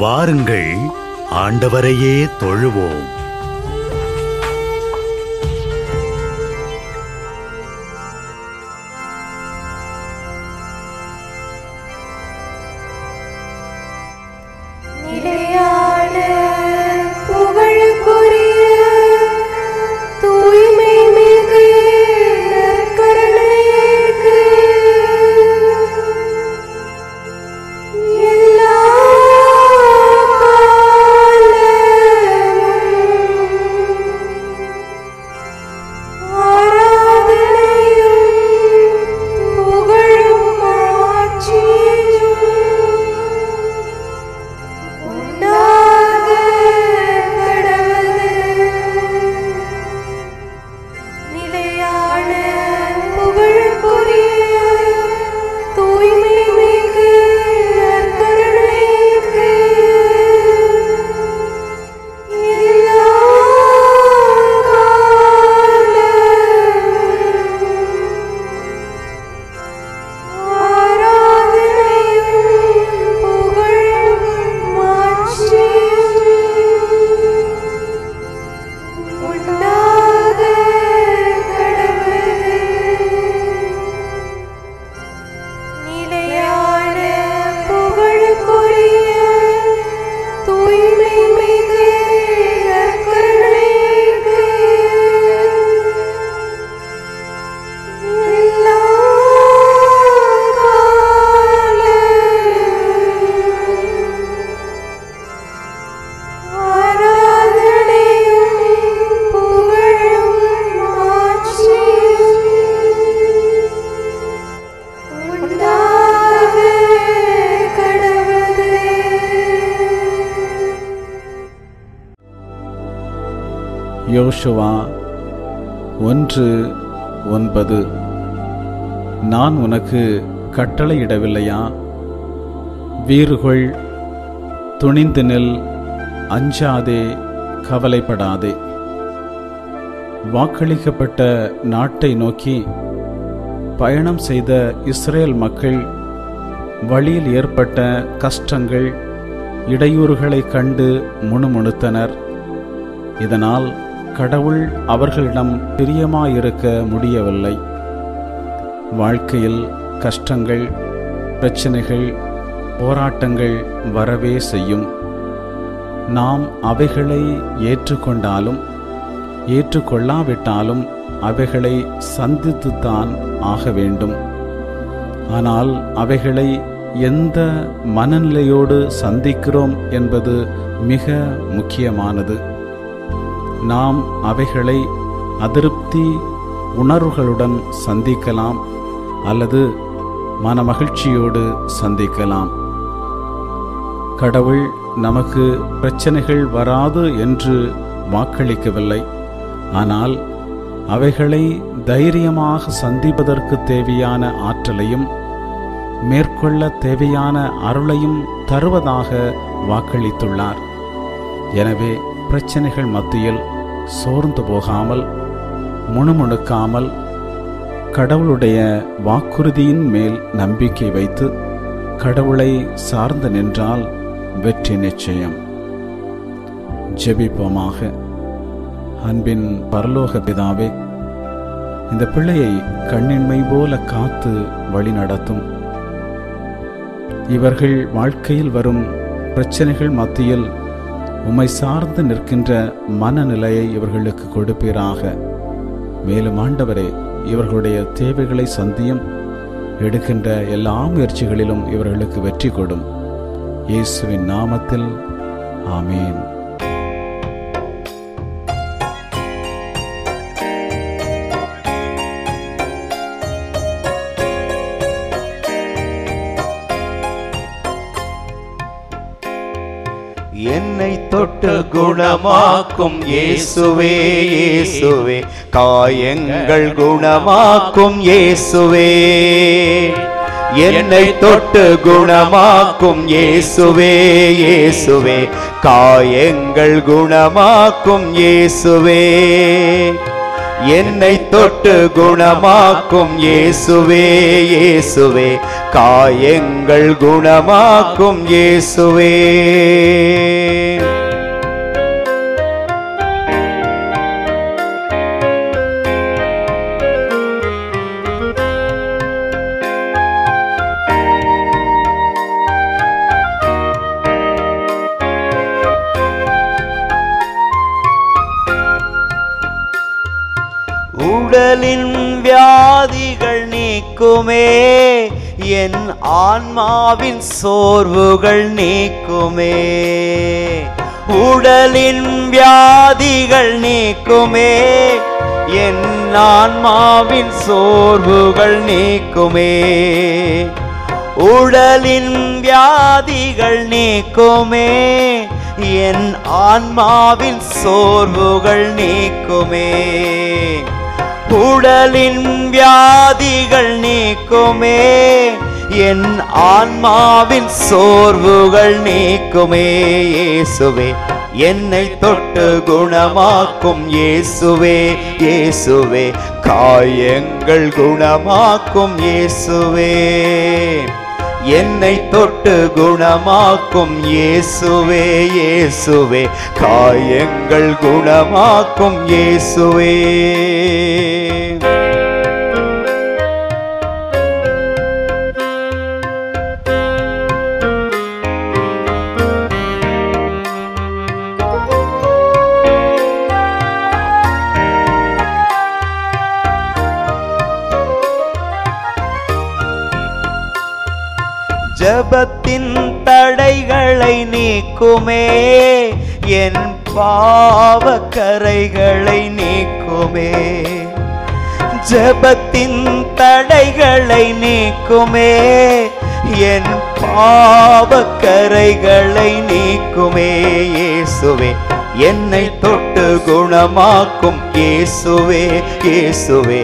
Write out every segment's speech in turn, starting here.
வாருங்கள், ஆண்டவரையே தொழுவோம். யோசுவா 1:9. நான் உனக்கு கட்டளையிடவில்லையா? வீறுகொள், துணிந்து நில், அஞ்சாதே, கவலைப்படாதே. வாக்களிக்கப்பட்ட நாட்டை நோக்கி பயணம் செய்த இஸ்ரேல் மக்கள் வழியில் ஏற்பட்ட கஷ்டங்கள், இடையூறுகளை கண்டு முணுமுணுத்தனர். இதனால் கடவுள் அவர்களிடம் பிரியமாயிருக்க முடியவில்லை. வாழ்க்கையில் கஷ்டங்கள், பிரச்சனைகள், போராட்டங்கள் வரவே செய்யும். நாம் அவைகளை ஏற்றுக்கொண்டாலும் ஏற்றுக்கொள்ளாவிட்டாலும் அவைகளை சந்தித்துத்தான் ஆக வேண்டும். ஆனால் அவைகளை எந்த மனநிலையோடு சந்திக்கிறோம் என்பது மிக முக்கியமானது. நாம் அவைகளை அதிருப்தி உணர்வுகளுடன் சந்திக்கலாம் அல்லது மனமகிழ்ச்சியோடு சந்திக்கலாம். கடவுள் நமக்கு பிரச்சனைகள் வராது என்று வாக்களிக்கவில்லை. ஆனால் அவைகளை தைரியமாக சந்திப்பதற்கு தேவையான ஆற்றலையும் மேற்கொள்ள தேவையான அருளையும் தருவதாக வாக்களித்துள்ளார். எனவே பிரச்சனைகள் மத்தியில் சோர்ந்து போகாமல், முணுமுணுக்காமல், கடவுளுடைய வாக்குறுதியின் மேல் நம்பிக்கை வைத்து கடவுளை சார்ந்து நின்றால் வெற்றி நிச்சயம். ஜெபிப்போமாக. அன்பின் பரலோக பிதாவே, இந்த பிள்ளையை கண்ணின்மை போல காத்து வழி நடத்தும். இவர்கள் வாழ்க்கையில் வரும் பிரச்சனைகள் மத்தியில் உம்மை சார்ந்து நிற்கின்ற மனநிலையை இவர்களுக்கு கொடுப்பீராக. மேலும் ஆண்டவரே, இவர்களுடைய தேவைகளை சந்தியும், எடுக்கின்ற எல்லா முயற்சிகளிலும் இவர்களுக்கு வெற்றி கொடும். இயேசுவின் நாமத்தில் ஆமேன். என்னை தொட்டு குணமாக்கும் இயேசுவே, இயேசுவே, காயங்கள் குணமாக்கும் இயேசுவே. என்னை தொட்டு குணமாக்கும் இயேசுவே, இயேசுவே, காயங்கள் குணமாக்கும் இயேசுவே. என்னை தொட்டு குணமாக்கும் இயேசுவே இயேசுவே காயங்கள் குணமாக்கும் இயேசுவே. உடலின் வியாதிகள் நீக்குமே, என் ஆன்மாவின் சோர்வுகள் நீக்குமே. உடலின் வியாதிகள் நீக்குமே, என் ஆன்மாவின் சோர்வுகள் நீக்குமே. உடலின் வியாதிகள் நீக்குமே, என் ஆன்மாவின் சோர்வுகள் நீக்குமே. உடலின் வியாதிகள் நீக்குமே, என் ஆன்மாவின் சோர்வுகள் நீக்குமே. இயேசுவே என்னை தொட்டு குணமாக்கும் இயேசுவே இயேசுவே காயங்கள் குணமாக்கும் இயேசுவே. என்னை தொட்டு குணமாக்கும் இயேசுவே இயேசுவே காயங்கள் குணமாக்கும் இயேசுவே. ஜபத்தின் தடைகளை நீக்குமே, என் பாவக்கரைகளை நீக்குமே. ஜபத்தின் தடைகளை நீக்குமே, என் பாவக்கரைகளை நீக்குமே. இயேசுவே என்னை தொட்டு குணமாக்கும் இயேசுவே இயேசுவே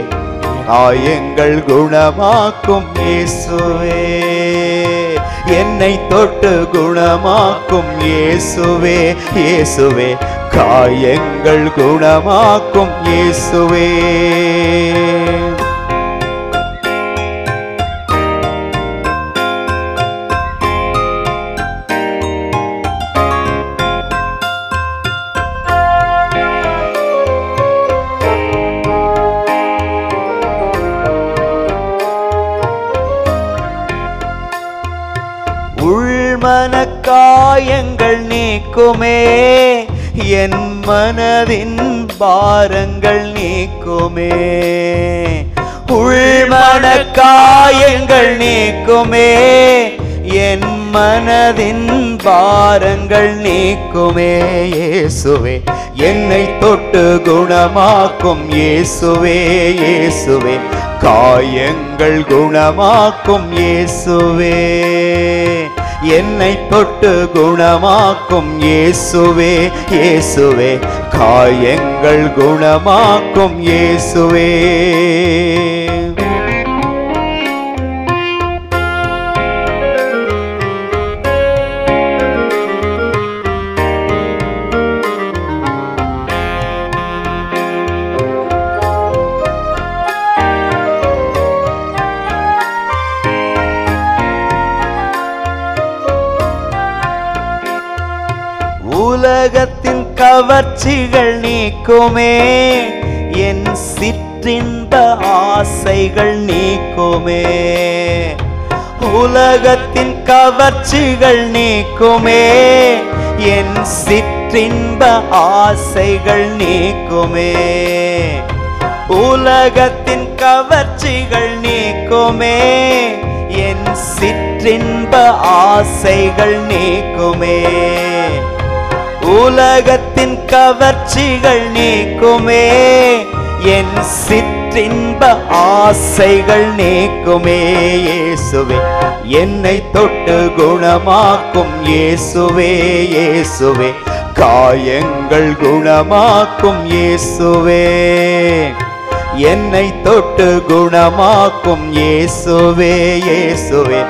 காயங்கள் குணமாக்கும் இயேசுவே. என்னை தொட்டு குணமாக்கும் இயேசுவே இயேசுவே காயங்கள் குணமாக்கும் இயேசுவே. உள்மனக்காயங்கள் நீக்குமே, என் மனதின் பாரங்கள் நீக்குமே. உள்மனக்காயங்கள் நீக்குமே, என் மனதின் பாரங்கள் நீக்குமே. இயேசுவே என்னை தொட்டு குணமாக்கும் இயேசுவே இயேசுவே காயங்கள் குணமாக்கும் இயேசுவே. என்னை தொட்டு குணமாக்கும் இயேசுவே இயேசுவே காயங்கள் குணமாக்கும் இயேசுவே. உலகத்தின் கவர்ச்சிகள் நீக்குமே, என் சிற்றின்ப ஆசைகள் நீக்குமே. உலகத்தின் கவர்ச்சிகள் நீக்குமே, என் சிற்றின்ப ஆசைகள் நீக்குமே. உலகத்தின் கவர்ச்சிகள் நீக்குமே, என் சிற்றின்ப ஆசைகள் நீக்குமே. உலகத்தின் கவர்ச்சிகள் நீக்குமே, என் சிற்றின்ப ஆசைகள் நீக்குமே. இயேசுவே என்னை தொட்டு குணமாக்கும் இயேசுவே இயேசுவே காயங்கள் குணமாக்கும் இயேசுவே. என்னை தொட்டு குணமாக்கும் இயேசுவே இயேசுவே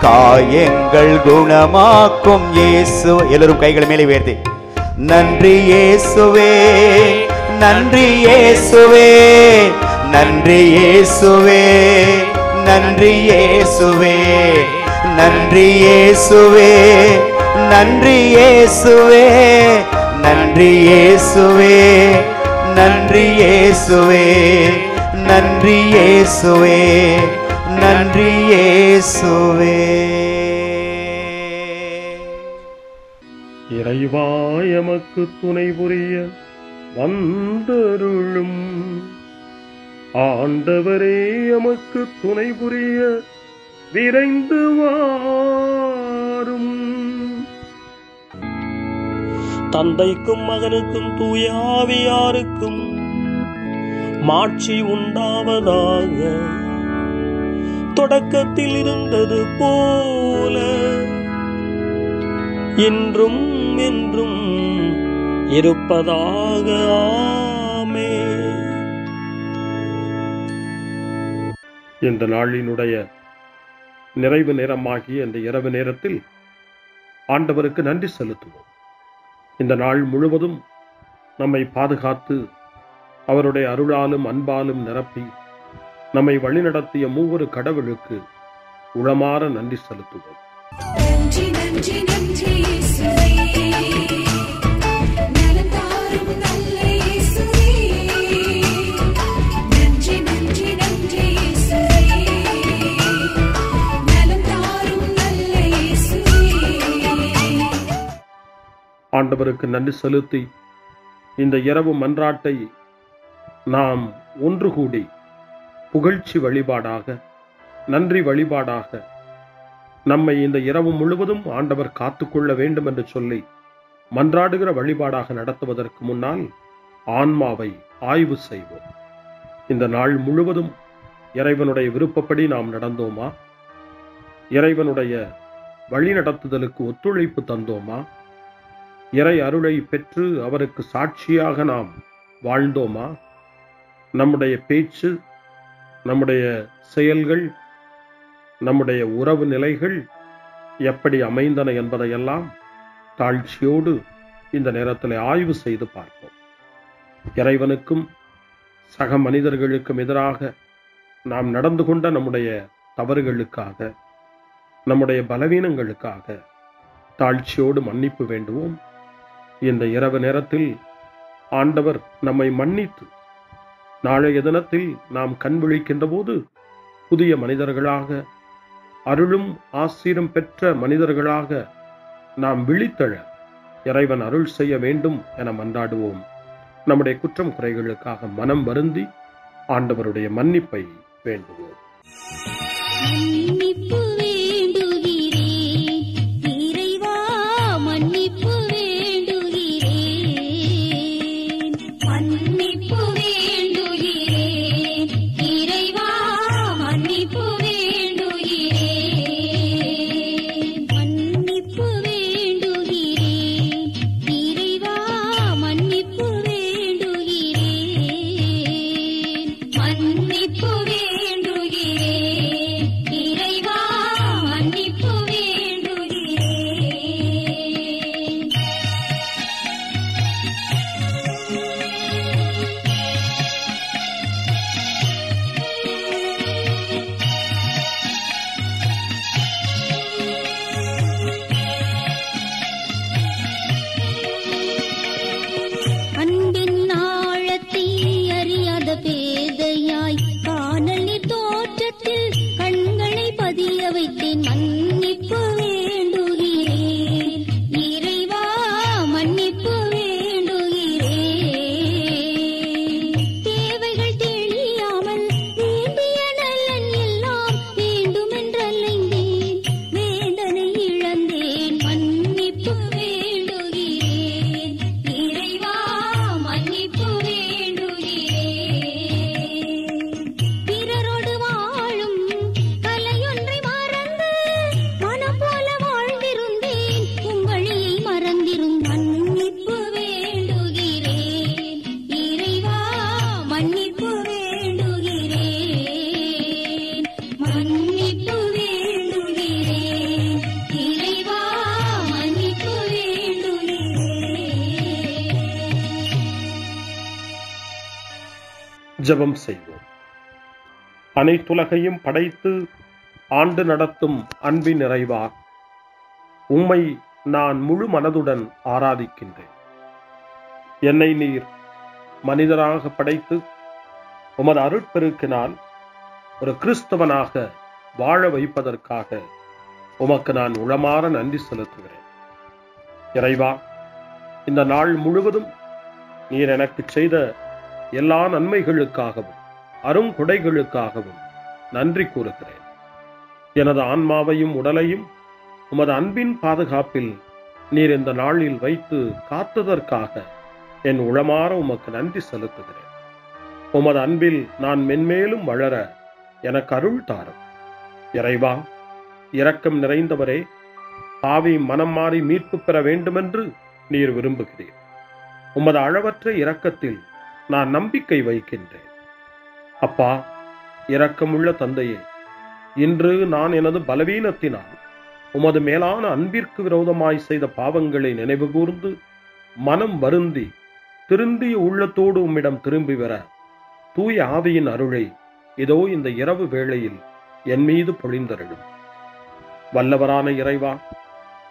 காயங்கள் குணமாக்கும் இயேசு. எல்லாரும் கைகளை மேலே உயர்த்தி நன்றி இயேசுவே நன்றி இயேசுவே, நன்றி இயேசுவே, நன்றி இயேசுவே, நன்றி இயேசுவே, நன்றி இயேசுவே, நன்றி இயேசுவே, நன்றி இயேசுவே, நன்றி இயேசுவே, நன்றி இயேசுவே. இறைவா எமக்கு துணை புரிய வந்தருளும், ஆண்டவரே எமக்கு துணை புரிய விரைந்து வாரும். தந்தைக்கும் மகனுக்கும் தூய ஆவியாருக்கும் மாட்சி உண்டாவதாக, தொடக்கத்தில் இருந்தது போல இன்றும் என்றும் இருப்பதாக. ஆமென். இந்த நாளினுடைய நிறைவு நேரமாகிய இந்த இரவு நேரத்தில் ஆண்டவருக்கு நன்றி செலுத்துவோம். இந்த நாள் முழுவதும் நம்மை பாதுகாத்து அவருடைய அருளாலும் அன்பாலும் நிரப்பி நம்மை வழிநடத்திய மூவொரு கடவுளுக்கு உளமாற நன்றி செலுத்துவோம். நன்றி நன்றி நன்றி இயேசுவே, நலம் தாரும் நல்ல இயேசுவே. நன்றி நன்றி நன்றி இயேசுவே, நலம் தாரும் நல்ல இயேசுவே. ஆண்டவருக்கு நன்றி செலுத்தி இந்த இரவு மன்றாட்டை நாம் ஒன்று கூடி புகழ்ச்சி வழிபாடாக, நன்றி வழிபாடாக நம்மை இந்த இரவு முழுவதும் ஆண்டவர் காத்துக்கொள்ள வேண்டும் என்று சொல்லி மன்றாடுகிற வழிபாடாக நடத்துவதற்கு முன்னால் ஆன்மாவை ஆய்வு செய்வோம். இந்த நாள் முழுவதும் இறைவனுடைய விருப்பப்படி நாம் நடந்தோமா? இறைவனுடைய வழிநடத்துதலுக்கு ஒத்துழைப்பு தந்தோமா? இறை அருளை பெற்று அவருக்கு சாட்சியாக நாம் வாழ்ந்தோமா? நம்முடைய பேச்சு, நம்முடைய செயல்கள், நம்முடைய உறவு நிலைகள் எப்படி அமைந்தன என்பதையெல்லாம் தாழ்ச்சியோடு இந்த நேரத்தில் ஆய்வு செய்து பார்ப்போம். இறைவனுக்கும் சக மனிதர்களுக்கும் எதிராக நாம் நடந்து கொண்ட நம்முடைய தவறுகளுக்காக, நம்முடைய பலவீனங்களுக்காக தாழ்ச்சியோடு மன்னிப்பு வேண்டுவோம். இந்த இரவு நேரத்தில் ஆண்டவர் நம்மை மன்னித்து நாளைய தினத்தில் நாம் கண் விழிக்கின்ற போது புதிய மனிதர்களாக, அருளும் ஆசீரும் பெற்ற மனிதர்களாக நாம் விழித்தெழ இறைவன் அருள் செய்ய வேண்டும் என மன்றாடுவோம். நம்முடைய குற்றம் குறைகளுக்காக மனம் வருந்தி ஆண்டவருடைய மன்னிப்பை வேண்டுவோம். மன்னிப்பு வேண்டுகிறேன் இறைவா, மன்னிப்பு வேண்டுகிறேன். மன்னிப்பு வேண்டுகிறேன் இறைவா, மன்னிப்பு வேண்டுகிறேன். மன்னிப்பு வேண்டுகிறேன் இறைவா, மன்னிப்பு வேண்டுகிறேன். மன்னிப்பு வேண்டுகிறேன் இறைவா, ஜெபம் செய்வோம். அனைத்துலகையும் படைத்து ஆண்டு நடத்தும் அன்பின் நிறைவா, உம்மை நான் முழு மனதுடன் ஆராதிக்கின்றேன். என்னை நீர் மனிதராக படைத்து உமது அருட்பெருக்கினால் ஒரு கிறிஸ்தவனாக வாழ வைப்பதற்காக உமக்கு நான் உளமாற நன்றி செலுத்துகிறேன். இறைவா, இந்த நாள் முழுவதும் நீர் எனக்கு செய்த எல்லா நன்மைகளுக்காகவும் அருங்கொடைகளுக்காகவும் நன்றி கூறுகிறேன். எனது ஆன்மாவையும் உடலையும் உமது அன்பின் பாதுகாப்பில் நீர் இந்த நாளில் வைத்து காத்ததற்காக என் உளமாற உமக்கு நன்றி செலுத்துகிறேன். உமது அன்பில் நான் மென்மேலும் வளர எனக்கு அருள் தாரும். இறைவா, இரக்கம் நிறைந்தவரே, பாவி மனம் மாறி மீட்பு பெற வேண்டுமென்று நீர் விரும்புகிறீர். உமது அளவற்ற இரக்கத்தில் நான் நம்பிக்கை வைக்கின்றேன். அப்பா, இரக்கமுள்ள தந்தையே, இன்று நான் எனது பலவீனத்தினால் உமது மேலான அன்பிற்கு விரோதமாய் செய்த பாவங்களை நினைவு கூர்ந்து மனம் வருந்தி திருந்திய உள்ளத்தோடு உம்மிடம் திரும்பி வர தூய ஆவியின் அருளை இதோ இந்த இரவு வேளையில் என் மீது பொழிந்தருளும். வல்லவரான இறைவா,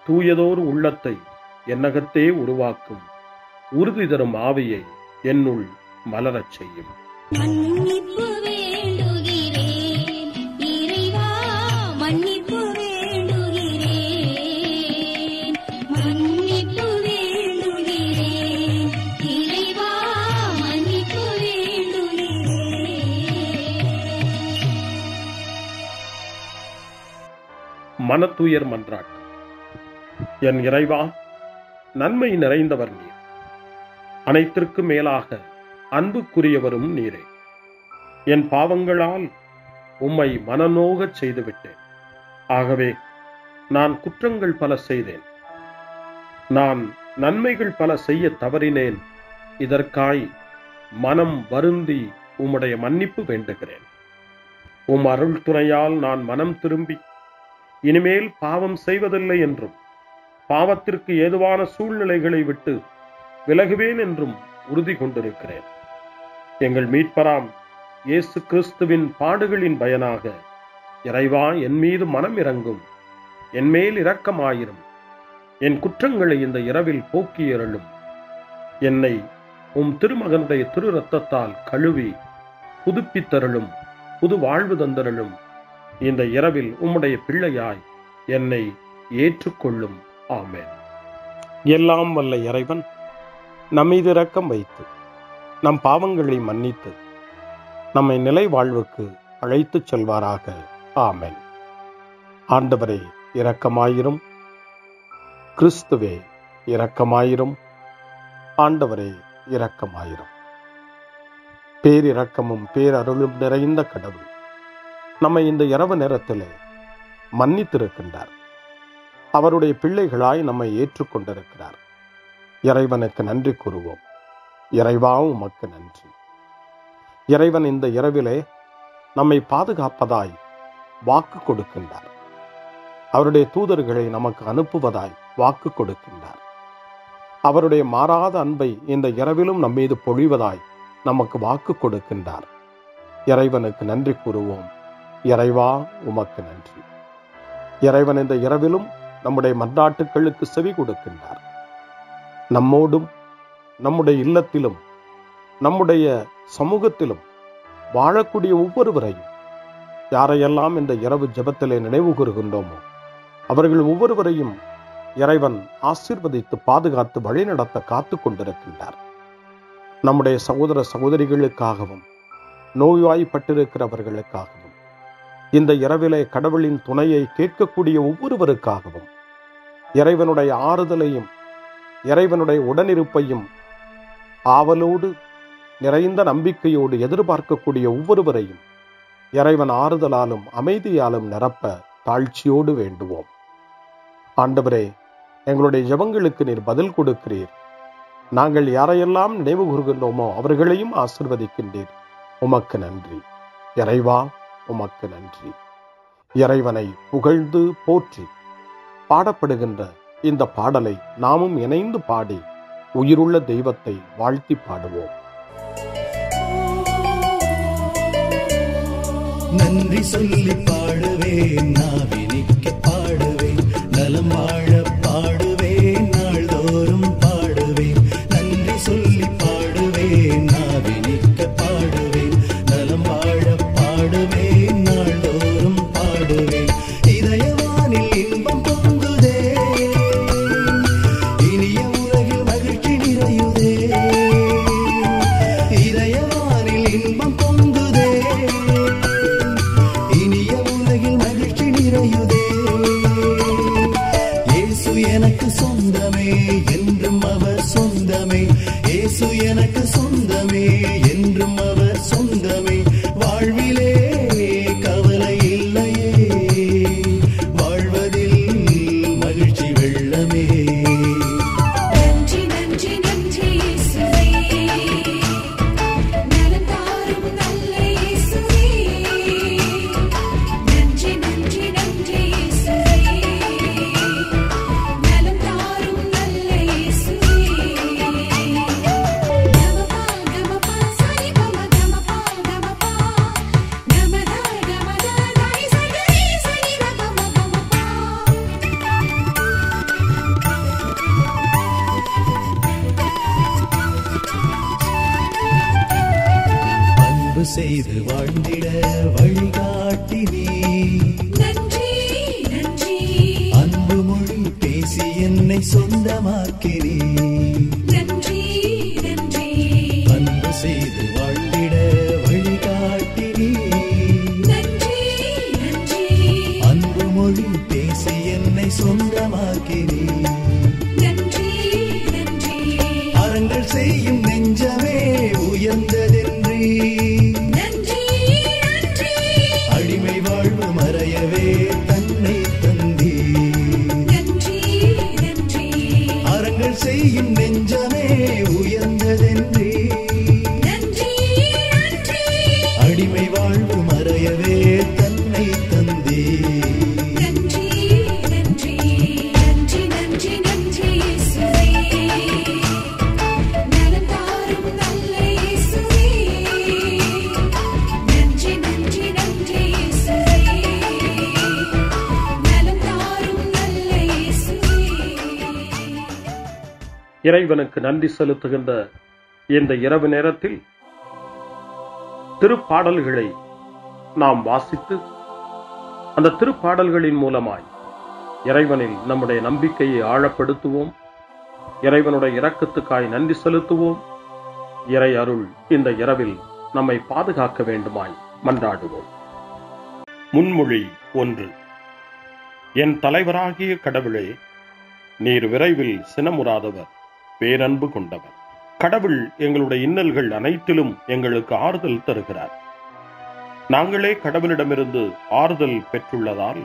தூயதோர் உள்ளத்தை என்னகத்தே உருவாக்கும் உறுதி தரும் ஆவியை என்னுள் மலரச் செய்யும். மன்னிப்பு வேண்டுகிறேன் இறைவா, மன்னிப்பு வேண்டுகிறேன், மன்னிப்பு வேண்டுகிறேன் இறைவா, மன்னிப்பு வேண்டுகிறேன். மனத்துயர் மன்றாட்டு. என் இறைவா, நன்மை நிறைந்தவர் நீர், அனைத்திற்கு மேலாக அன்புக்குரியவரும் நீரே. என் பாவங்களால் உம்மை மனநோகச் செய்துவிட்டேன். ஆகவே நான் குற்றங்கள் பல செய்தேன். நான் நன்மைகள் பல செய்ய தவறினேன். இதற்காய் மனம் வருந்தி உம்முடைய மன்னிப்பு வேண்டுகிறேன். உம் அருள் துணையால் நான் மனம் திரும்பி இனிமேல் பாவம் செய்வதில்லை என்றும் பாவத்திற்கு ஏதுவான சூழ்நிலைகளை விட்டு விலகுவேன் என்றும் உறுதி கொண்டிருக்கிறேன். எங்கள் மீட்பராம் இயேசு கிறிஸ்துவின் பாடுகளின் பயனாக இறைவா, என் மீது மனம் இறங்கும், என் மேல் இரக்கமாயிரும். என் குற்றங்களை இந்த இரவில் போக்கியருளும். என்னை உம் திருமகனுடைய திரு இரத்தத்தால் கழுவி புதுப்பித்தருளும், புது வாழ்வு தந்தருளும். இந்த இரவில் உம்முடைய பிள்ளையாய் என்னை ஏற்றுக்கொள்ளும். ஆமென். எல்லாம் வல்ல இறைவன் நம்மீது இரக்கம் வைத்து நம் பாவங்களை மன்னித்து நம்மை நிலை வாழ்வுக்கு அழைத்துச் செல்வாராக. ஆமென். ஆண்டவரே இரக்கமாயிரும். கிறிஸ்துவே இரக்கமாயிரும். ஆண்டவரே இரக்கமாயிரும். பேரிரக்கமும் பேரருளும் நிறைந்த கடவுள் நம்மை இந்த இரவு நேரத்திலே மன்னித்திருக்கின்றார். அவருடைய பிள்ளைகளாய் நம்மை ஏற்றுக்கொண்டிருக்கிறார். இறைவனுக்கு நன்றி கூறுவோம். இறைவா, உமக்கு நன்றி. இறைவன் இந்த இரவிலே நம்மை பாதுகாப்பதாய் வாக்கு கொடுக்கின்றார். அவருடைய தூதர்களை நமக்கு அனுப்புவதாய் வாக்கு கொடுக்கின்றார். அவருடைய மாறாத அன்பை இந்த இரவிலும் நம்மீது பொழிவதாய் நமக்கு வாக்கு கொடுக்கின்றார். இறைவனுக்கு நன்றி கூறுவோம். இறைவா, உமக்கு நன்றி. இறைவன் இந்த இரவிலும் நம்முடைய மன்றாட்டுக்களுக்கு செவி கொடுக்கின்றார். நம்மோடும் நம்முடைய இல்லத்திலும் நம்முடைய சமூகத்திலும் வாழக்கூடிய ஒவ்வொருவரையும், யாரையெல்லாம் இந்த இரவு ஜெபத்திலே நினைவு கூறுகின்றோமோ அவர்கள் ஒவ்வொருவரையும் இறைவன் ஆசீர்வதித்து பாதுகாத்து வழிநடத்த காத்து கொண்டிருக்கின்றார். நம்முடைய சகோதர சகோதரிகளுக்காகவும் நோய்வாய்ப்பட்டிருக்கிறவர்களுக்காகவும் இந்த இரவிலே கடவுளின் துணையை கேட்கக்கூடிய ஒவ்வொருவருக்காகவும் இறைவனுடைய ஆறுதலையும் இறைவனுடைய உடனிருப்பையும் ஆவலோடு நிறைந்த நம்பிக்கையோடு எதிர்பார்க்கக்கூடிய ஒவ்வொருவரையும் இறைவன் ஆறுதலாலும் அமைதியாலும் நிரப்ப தாழ்ச்சியோடு வேண்டுவோம். ஆண்டவரே, எங்களுடைய ஜெபங்களுக்கு நீர் பதில் கொடுக்கிறீர். நாங்கள் யாரையெல்லாம் நினைவு கூறுகின்றோமோ அவர்களையும் ஆசீர்வதிக்கின்றீர். உமக்கு நன்றி. இறைவா, உமக்கு நன்றி. இறைவனை புகழ்ந்து போற்றி பாடப்படுகின்ற இந்த பாடலை நாமும் இணைந்து பாடி உயிருள்ள தெய்வத்தை வாழ்த்தி பாடுவோம். நன்றி சொல்லி பாடுவேன், நாவினிக்க பாடுவேன், நலம் வாழ பாடுவேன், நாள்தோறும் பாடுவேன். நன்றி சொல்லி பாடுவேன், நாவினிக்க பாடுவேன், நலம் வாழ பாடுவேன், நாள்தோறும் பாடுவேன். இதயவானில் இன்பம் பொங்குதே, இனிய உலகில் மகிழ்ச்சி நிறையுதே. இதயவானில் இன்பம் பொங்குதே, இனிய உலகில் மகிழ்ச்சி நிறையுதே. இயேசு எனக்கு சொந்தமே, என்றும் அவர் சொந்தமே. இயேசு எனக்கு சொந்தமே, என்றும் அவர் சொந்தமே. வாழ்விலே கவலை இல்லையே, வாழ்வதில் மகிழ்ச்சி வெள்ளமே. நன்றி நன்றி நன்றி இயேசுவே, நலம் தாரும் நல்ல இயேசுவே. நன்றி நன்றி நன்றி இயேசுவே, நலம் தாரும் நல்ல இயேசுவே. கமபா கமபா சரி பம கமபா கமபா, கமதா கமதா தாய் சரி சரி கமபா கமபா. அன்பு செய்து வாழ்ந்திட வழிகாட்டி நீ, நன்றி நன்றி அன்பு மொழி பேசி என்னை சொந்தமாக்கி நீ. நன்றி நன்றி அன்பு செய்து வாழ்ந்திட வழிகாட்டி நீ, நன்றி நன்றி அன்பு மொழி பேசி என்னை சொந்தமாக்கி நீ. நன்றி நன்றி அறங்கள் செய்யும் நெஞ்சமே உயர்ந்ததென்றி, நன்றி நன்றி அடிமை வாழ்வு மறையவே தன்னை தந்தி. நன்றி நன்றி அறங்கள் செய்யும் நெஞ்சமே உயர்ந்ததென்றி, நன்றி நன்றி அடிமை வாழ்வு மறையவே தன்னை தந்தி. நன்றி நன்றி நன்றி நன்றி நன்றி இயேசுவே, நலம் தாரும் நல்ல இயேசுவே. நன்றி நன்றி நன்றி இயேசுவே, நலம் தாரும் நல்ல இயேசுவே. இறைவனுக்கு நன்றி செலுத்துகின்ற இந்த இரவு நேரத்தில் திருப்பாடல்களை நாம் வாசித்து அந்த திருப்பாடல்களின் மூலமாய் இறைவனில் நம்முடைய நம்பிக்கையை ஆழப்படுத்துவோம். இறைவனுடைய இரக்கத்துக்காய் நன்றி செலுத்துவோம். இறை அருள் இந்த இரவில் நம்மை பாதுகாக்க வேண்டுமாய் மன்றாடுவோம். முன்மொழி 1. என் தலைவராகிய கடவுளே, நீர் விரைவில் சினமுறாதவர், பேரன்பு கொண்டவர். கடவுள் எங்களுடைய இன்னல்கள் அனைத்திலும் எங்களுக்கு ஆறுதல் தருகிறார். நாங்களே கடவுளிடமிருந்து ஆறுதல் பெற்றுள்ளதால்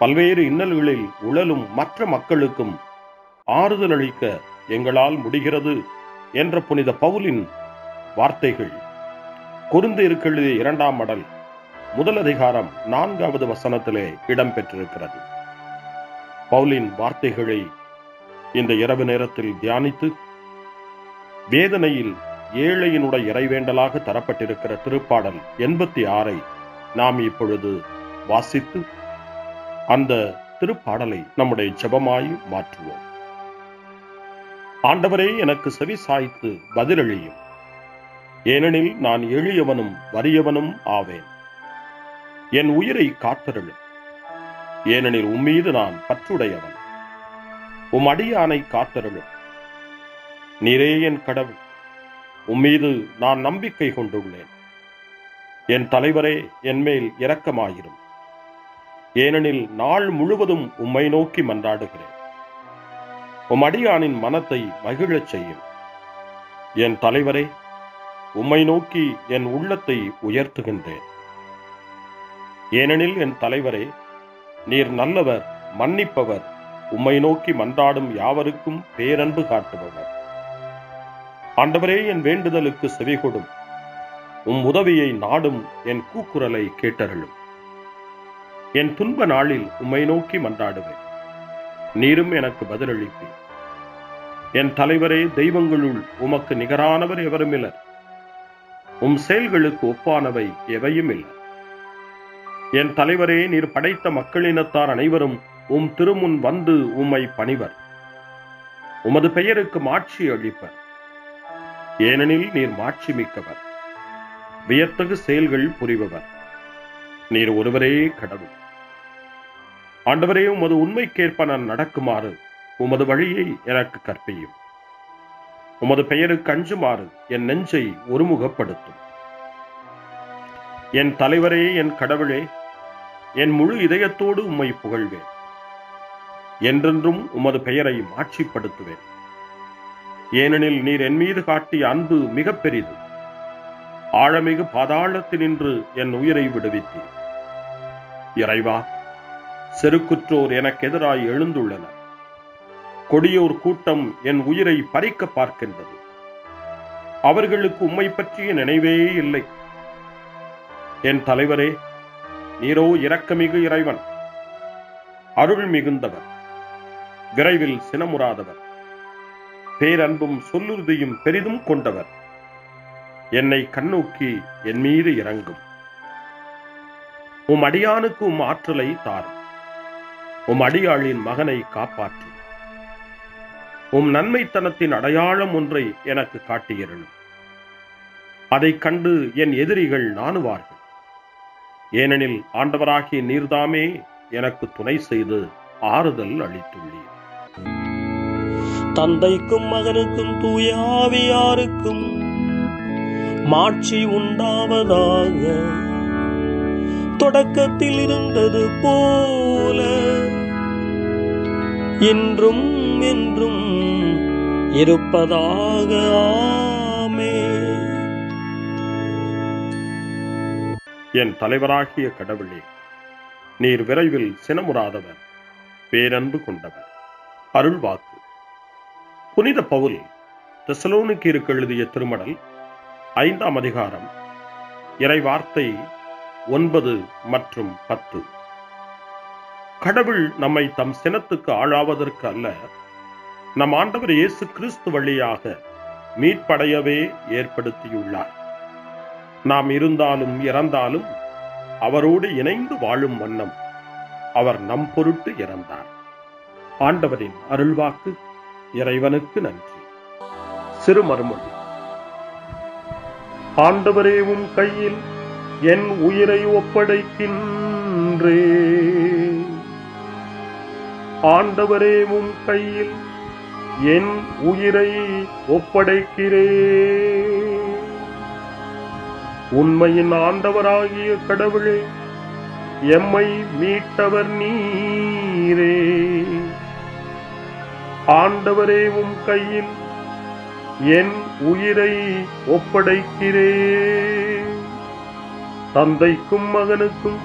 பல்வேறு இன்னல்களில் உழலும் மற்ற மக்களுக்கும் ஆறுதல் அளிக்க எங்களால் முடிகிறது என்ற புனித பவுலின் வார்த்தைகள் கொரிந்தியருக்கு எழுதிய 2ஆம் மடல் 1 அதிகாரம் 4வது வசனத்திலே இடம்பெற்றிருக்கிறது. பவுலின் வார்த்தைகளை இந்த இரவு நேரத்தில் தியானித்து வேதனையில் ஏழையினுடைய இறைவேண்டலாக தரப்பட்டிருக்கிற திருப்பாடல் 86 நாம் இப்பொழுது வாசித்து அந்த திருப்பாடலை நம்முடைய ஜெபமாய் மாற்றுவோம். ஆண்டவரே, எனக்கு செவி சாய்த்து பதிலளியும், ஏனெனில் நான் எளியவனும் வறியவனும் ஆவேன். என் உயிரை காத்தருளும், ஏனெனில் உம்மீது நான் பற்றுடையவன். உம் அடியானை காத்தருளும். நீரே என் கடவுள், உம்மீது நான் நம்பிக்கை கொண்டுள்ளேன். என் தலைவரே, என் மேல் இரக்கமாயிரும், ஏனெனில் நாள் முழுவதும் உம்மை நோக்கி மன்றாடுகிறேன். உம் அடியானின் மனத்தை மகிழச் செய்யும். என் தலைவரே, உம்மை நோக்கி என் உள்ளத்தை உயர்த்துகின்றேன். ஏனெனில் என் தலைவரே, நீர் நல்லவர், மன்னிப்பவர், உம்மை நோக்கி மன்றாடும் யாவருக்கும் பேரன்பு காட்டுபவர். ஆண்டவரே, என் வேண்டுதலுக்கு செவிகொடும். உம் உதவியை நாடும் என் கூக்குரலை கேட்டருளும். என் துன்ப நாளில் உம்மை நோக்கி மன்றாடுவேன், நீரும் எனக்கு பதிலளிப்பீர். என் தலைவரே, தெய்வங்களுள் உமக்கு நிகரானவர் எவருமில்லர். உம் செயல்களுக்கு ஒப்பானவை எவையும் இல்லை. என் தலைவரே, நீர் படைத்த மக்களினத்தார் அனைவரும் உம் திருமுன் வந்து உம்மை பணிவர். உமது பெயருக்கு மாட்சி அளிப்பர். ஏனெனில் நீர் மாட்சி மிக்கவர், வியத்தகு செயல்கள் புரிபவர். நீர் ஒருவரே கடவுள். ஆண்டவரே, உமது உண்மைக்கேற்ப நான் நடக்குமாறு உமது வழியை எனக்கு கற்பியும். உமது பெயருக்கு அஞ்சுமாறு என் நெஞ்சை ஒருமுகப்படுத்தும். என் தலைவரே, என் கடவுளே, என் முழு இதயத்தோடு உம்மை புகழ்வேன். என்றென்றும் உமது பெயரை மாட்சிப்படுத்துவேன். ஏனெனில் நீர் என் மீது காட்டிய அன்பு மிக பெரிது. ஆழமிகு பாதாளத்தினின்று என் உயிரை விடுவித்தீர். இறைவா, செருக்குற்றோர் எனக்கு எதிராய் எழுந்துள்ளனர். கொடியோர் கூட்டம் என் உயிரை பறிக்க பார்க்கின்றது. அவர்களுக்கு உம்மை பற்றிய நினைவே இல்லை. என் தலைவரே, நீரோ இரக்கமிகு இறைவன், அருள் மிகுந்தவர், விரைவில் சினமுறாதவர், பேரன்பும் சொல்லுறுதியும் பெரிதும் கொண்டவர். என்னை கண்ணோக்கி என் மீது இறங்கும். உம் அடியானுக்கு உம் ஆற்றலை தாரும். உம் அடியாளின் மகனை காப்பாற்றும். உம் நன்மைத்தனத்தின் அடையாளம் ஒன்றை எனக்கு காட்டியருளும். அதைக் கண்டு என் எதிரிகள் நாணுவார்கள். ஏனெனில் ஆண்டவராகிய நீர்தாமே எனக்கு துணை செய்து ஆறுதல் அளித்துள்ளீர். தந்தைக்கும் மகனுக்கும் தூய ஆவியாருக்கும் மாட்சி உண்டாவதாக. தொடக்கத்தில் இருந்தது போல இன்றும் என்றும் இருப்பதாக. ஆமென். என் தலைவராகிய கடவுளே, நீர் விரைவில் சினமுறாதவர், பேரன்பு கொண்டவர். அருள்வாக்கு. புனித பவுல் தெசலோனிக்கேயருக்கு எழுதிய திருமடல் 5ஆம் அதிகாரம் இறைவார்த்தை 9 மற்றும் 10. கடவுள் நம்மை தம் சினத்துக்கு ஆளாவதற்கு அல்ல, நம் ஆண்டவர் இயேசு கிறிஸ்து வழியாக மீட்படையவே ஏற்படுத்தியுள்ளார். நாம் இருந்தாலும் இறந்தாலும் அவரோடு இணைந்து வாழும் வண்ணம் அவர் நம் பொருட்டு இறந்தார். ஆண்டவரின் அருள்வாக்கு. இறைவனுக்கு நன்றி. சிறு மறுமொழி. ஆண்டவரே, உம் கையில் என் உயிரை ஒப்படைக்கின்றே. ஆண்டவரே, உம் கையில் என் உயிரை ஒப்படைக்கிறே. உண்மையின் ஆண்டவராகிய கடவுளே, எம்மை மீட்டவர் நீரே. ஆண்டவரே, உம் கையில் என் உயிரை ஒப்படைக்கிறே. தந்தைக்கும் மகனுக்கும்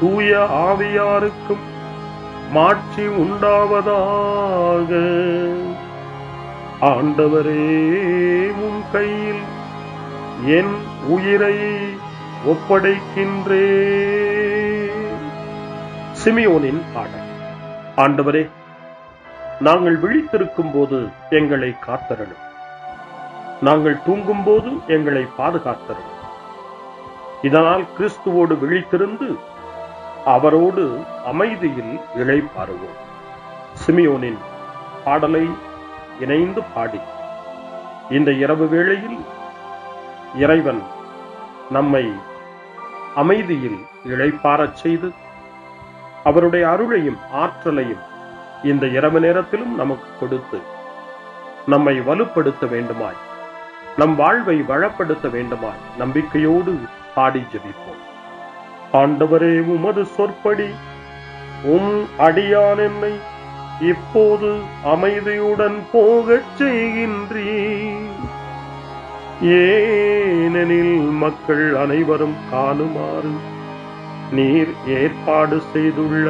தூய ஆவியாருக்கும் மாட்சி உண்டாவதாக. ஆண்டவரே, உம் கையில் என் உயிரை ஒப்படைக்கின்றே. சிமியோனின் பாடல். ஆண்டவரே, நாங்கள் விழித்திருக்கும் போது எங்களை காத்தருளும். நாங்கள் தூங்கும் போது எங்களை பாதுகாத்தருளும். இதனால் கிறிஸ்துவோடு விழித்திருந்து அவரோடு அமைதியில் இளைப்பாறுவோம். சிமியோனின் பாடலை இணைந்து பாடி இந்த இரவு வேளையில் இறைவன் நம்மை அமைதியில் இளைப்பாறச் செய்து அவருடைய அருளையும் ஆற்றலையும் இந்த இரவு நேரத்திலும் நமக்கு கொடுத்து நம்மை வலுப்படுத்த வேண்டுமாய், நம் வாழ்வை வளப்படுத்த வேண்டுமாய் நம்பிக்கையோடு பாடி ஜெபிப்போம். ஆண்டவரே, உமது சொற்படி உம் அடியான் என்னை இப்போது அமைதியுடன் போகச் செய்கின்றீர். ஏனெனில் மக்கள் அனைவரும் காணுமாறு நீர் ஏற்பாடு செய்துள்ள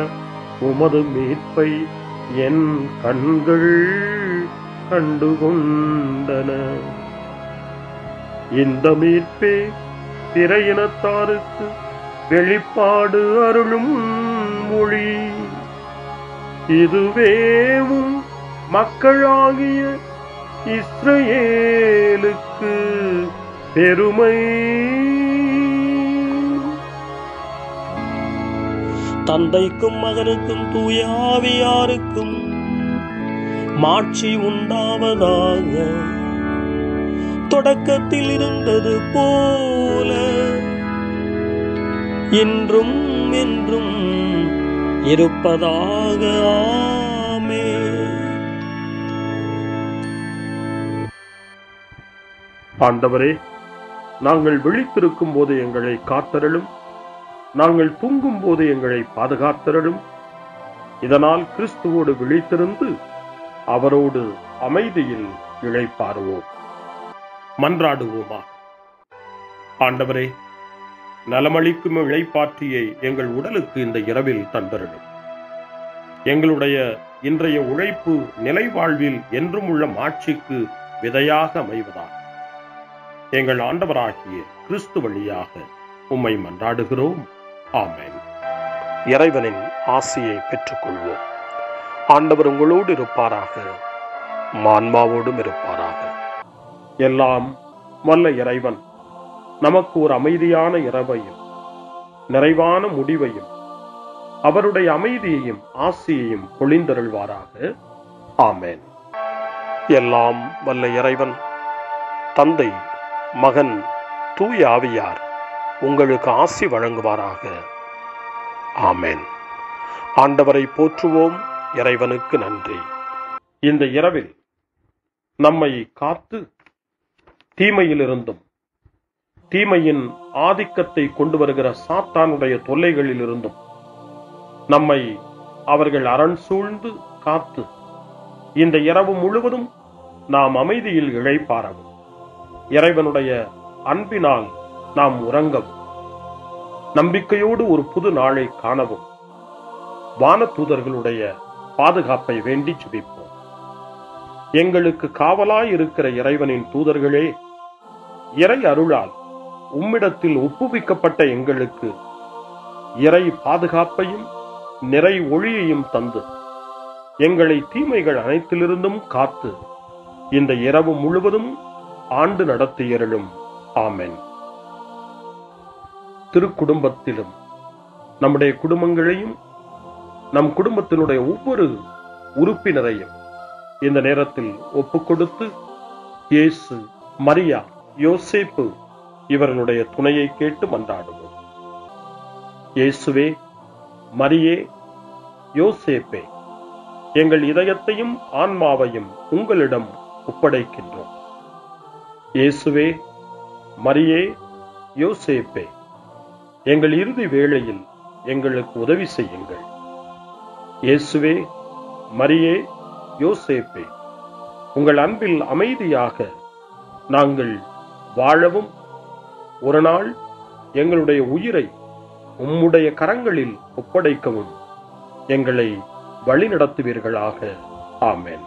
உமது மீட்பை என் கண்கள் கண்டுகொண்டன. இந்த மீட்பே பிற இனத்தாருக்கு வெளிப்பாடு அருளும் மொழி. இதுவேவும் மக்களாகிய இஸ்ரவேலுக்கு பெருமை. தந்தைக்கும் மகனுக்கும் தூய ஆவியாருக்கும் மாட்சி உண்டாவதாக. தொடக்கத்தில் இருந்தது போல இன்றும் என்றும் இருப்பதாக. ஆமென். ஆண்டவரே, நாங்கள் விழித்திருக்கும் போது எங்களை காத்தருளும், நாங்கள் தூங்கும் போது எங்களை பாதுகாத்தருளும். இதனால் கிறிஸ்துவோடு விழித்திருந்து அவரோடு அமைதியில் இளைப்பாறுவோம். மன்றாடுவோமா. ஆண்டவரே, நலமளிக்கும் இளைப்பாற்றியை எங்கள் உடலுக்கு இந்த இரவில் தந்தருளும். எங்களுடைய இன்றைய உழைப்பு நிலை வாழ்வில் என்றும் உள்ள மாட்சிக்கு விதையாக அமைவதாக எங்கள் ஆண்டவராகிய கிறிஸ்து வழியாக உம்மை மன்றாடுகிறோம். ஆமென். இறைவனின் ஆசியை பெற்றுக்கொள்வோம். ஆண்டவர் உங்களோடு இருப்பாராக, ஆன்மாவோடும் இருப்பாராக. எல்லாம் வல்ல இறைவன் நமக்கு ஒரு அமைதியான இரவையும் நிறைவான முடிவையும் அவருடைய அமைதியையும் ஆசியையும் பொழிந்தருள்வாராக. ஆமென். எல்லாம் வல்ல இறைவன் தந்தை, மகன், தூய ஆவியார் உங்களுக்கு ஆசி வழங்குவாராக. ஆமென். ஆண்டவரை போற்றுவோம். இறைவனுக்கு நன்றி. இந்த இரவில் நம்மை காத்து தீமையிலிருந்தும் தீமையின் ஆதிக்கத்தை கொண்டு வருகிற சாத்தானுடைய தொல்லைகளிலிருந்தும் நம்மை அவர்கள் அரண் சூழ்ந்து காத்து இந்த இரவு முழுவதும் நாம் அமைதியில் இளைப்பாறவும், இறைவனுடைய அன்பினால் நாம் உறங்கவும், நம்பிக்கையோடு ஒரு புது நாளை காணவும் வானதூதர்களுடைய பாதுகாப்பை வேண்டி ஜெபிப்போம். எங்களுக்கு காவலாய் இருக்கிற இறைவனின் தூதர்களே, இறை அருளால் உம்மிடத்தில் ஒப்புவிக்கப்பட்ட எங்களுக்கு இறை பாதுகாப்பையும் நிறை ஒளியையும் தந்து எங்களை தீமைகள் அனைத்திலிருந்தும் காத்து இந்த இரவு முழுவதும் ஆண்டு நடத்தியருளும். ஆமென். திருக்குடும்பத்திலும் நம்முடைய குடும்பங்களையும் நம் குடும்பத்தினுடைய ஒவ்வொரு உறுப்பினரையும் இந்த நேரத்தில் ஒப்புக்கொடுத்து இயேசு, மரியா, யோசேப்பு இவர்களுடைய துணையை கேட்டு மன்றாடுவோம். இயேசுவே, மரியே, யோசேப்பே, எங்கள் இதயத்தையும் ஆன்மாவையும் உங்களிடம் ஒப்படைக்கின்றோம். இயேசுவே, மரியே, யோசேப்பே, எங்கள் இறுதி வேளையில் எங்களுக்கு உதவி செய்யுங்கள். இயேசுவே, மரியே, யோசேப்பே, உங்கள் அன்பில் அமைதியாக நாங்கள் வாழவும் ஒரு நாள் எங்களுடைய உயிரை உம்முடைய கரங்களில் ஒப்படைக்கவும் எங்களை வழிநடத்துவீர்களாக. ஆமென்.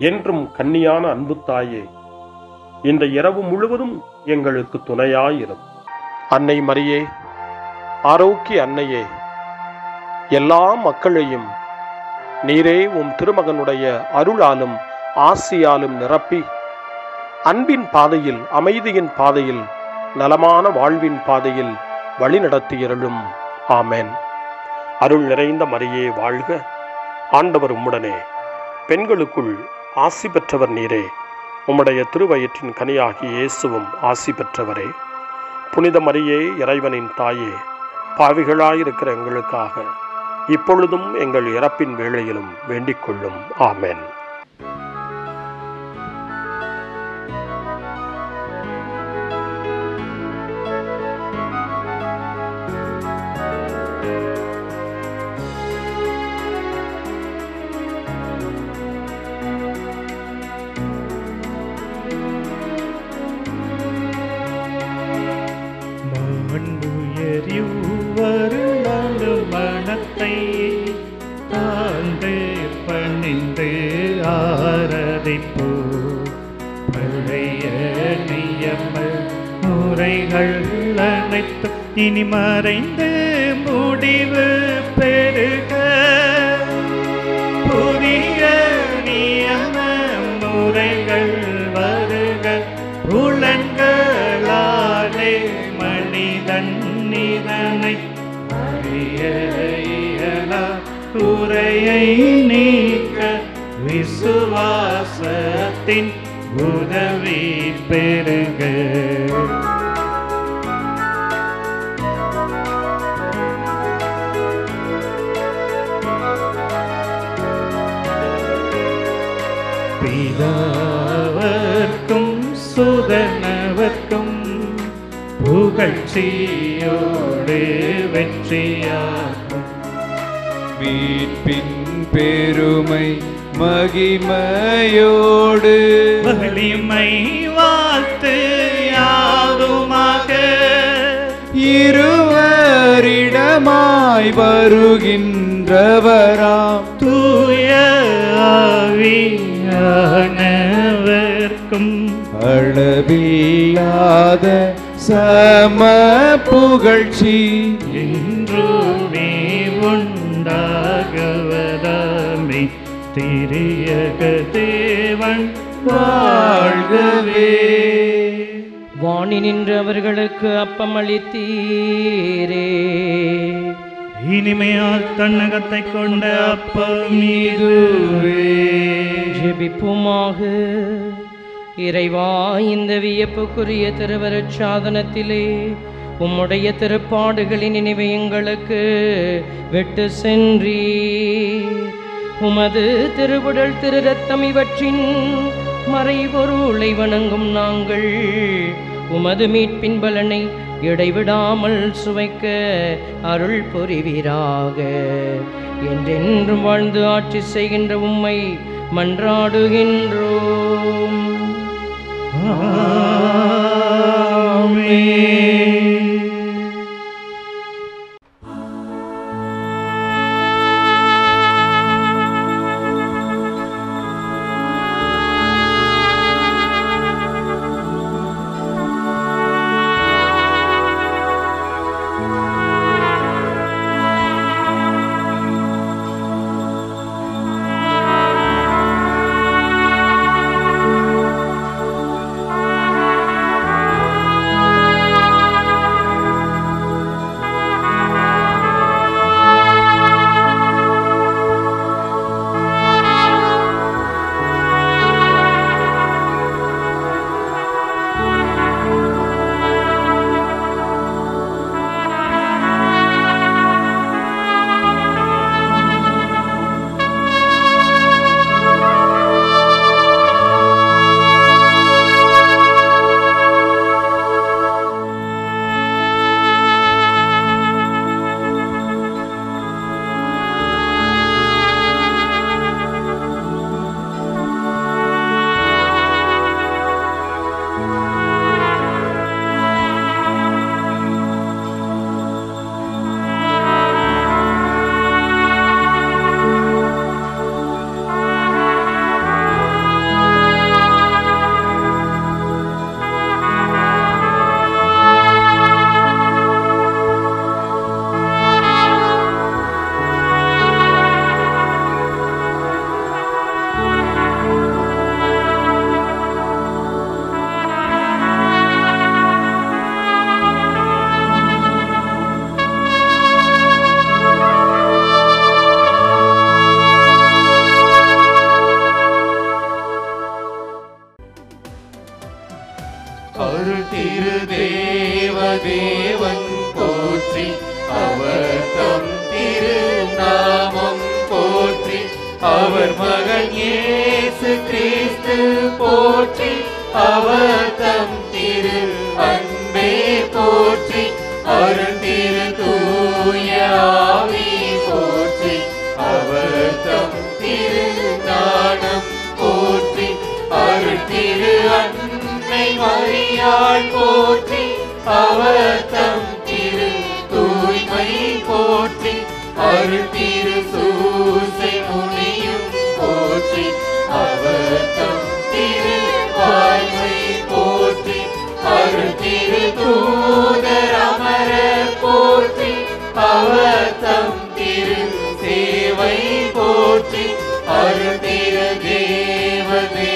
என்றும் கன்னியான அன்பு தாயே, இந்த இரவு முழுவதும் எங்களுக்கு துணையாயிரும். அன்னை மரியே, ஆரோக்கிய அன்னையே, எல்லா மக்களையும் நீரே உம் திருமகனுடைய அருளாலும் ஆசியாலும் நிரப்பி அன்பின் பாதையில், அமைதியின் பாதையில், நலமான வாழ்வின் பாதையில் வழிநடத்தியருளும். ஆமென். அருள் நிறைந்த மரியே வாழ்க. ஆண்டவர் உம்முடனே, பெண்களுக்குள் ஆசி பெற்றவர் நீரே. உம்முடைய திருவயிற்றின் கனியாகிய இயேசுவும் ஆசி பெற்றவரே. புனித மரியே, இறைவனின் தாயே, பாவிகளாயிருக்கிற எங்களுக்காக இப்பொழுதும் எங்கள் இறப்பின் வேளையிலும் வேண்டிக் கொள்ளும். ஆமென். மனத்தை தாழ்ந்து பணிந்து ஆராதிப்போ. பழைய நியம முறைகள் அனைத்தும் இனி மறைந்து முடிவு பெறுக. புதிய நியம முறைகள் வருக. புலன்களாலே மனிதன் இதனை அறிய நீக்க விசுவாசத்தின் உதவி பெறுக. பிதாவர்க்கும் சுதனவர்க்கும் புகழ்ச்சியோடு வெற்றியாகும். மீட்பின் பெருமை மகிமையோடு வலிமை வாழ்த்து யாதுமாக இருவரிடமாய் வருகின்றவராம் தூய ஆவியானவர்க்கும் அளவில்லாத சம புகழ்ச்சி என்றுமே உண்டாகுவதாமே. திரியக தேவன் வாழ்கவே. வாணி நின்று அவர்களுக்கு அப்பம் அளித்தீரே. இனிமையால் தன்னகத்தை கொண்ட அப்பம் இதுவே. ஜெபிப்புமாக. இறைவா, இந்த வியப்புக்குரிய திருவருட் சாதனத்திலே உம்முடைய திருப்பாடுகளின் நினைவை எங்களுக்கு விட்டு சென்றீர். உமது திருவுடல் திரு ரத்தம் இவற்றின் மறைபொருளை வணங்கும் நாங்கள் உமது மீட்பின் பலனை இடைவிடாமல் சுவைக்க அருள் புரிவீராக. என்றென்றும் வாழ்ந்து ஆட்சி செய்கின்ற உம்மை மன்றாடுகின்றோம். அருள் திரு தேவன் போற்றி, அவர் தம் திரு நாமம் போற்றி, அவர் மகன் இயேசு கிறிஸ்து போற்றி, அவர் தம் திரு அன்பே போற்றி, அருள் திரு தூய ஆவி போற்றி, அவர் தம் திரு ஞானம் போற்றி, அருள் திரு அன்னை மரியாள் போற்றி, அவர் தம் திரு தூய்மை போற்றி, அருள் திரு சூசை முனியும் போற்றி, அவர் தம் திரு வாய்மை போற்றி, அருள் திரு தூதர் அமர போற்றி, அவர் தம் திரு சேவை போற்றி, அருள் திரு தேவதே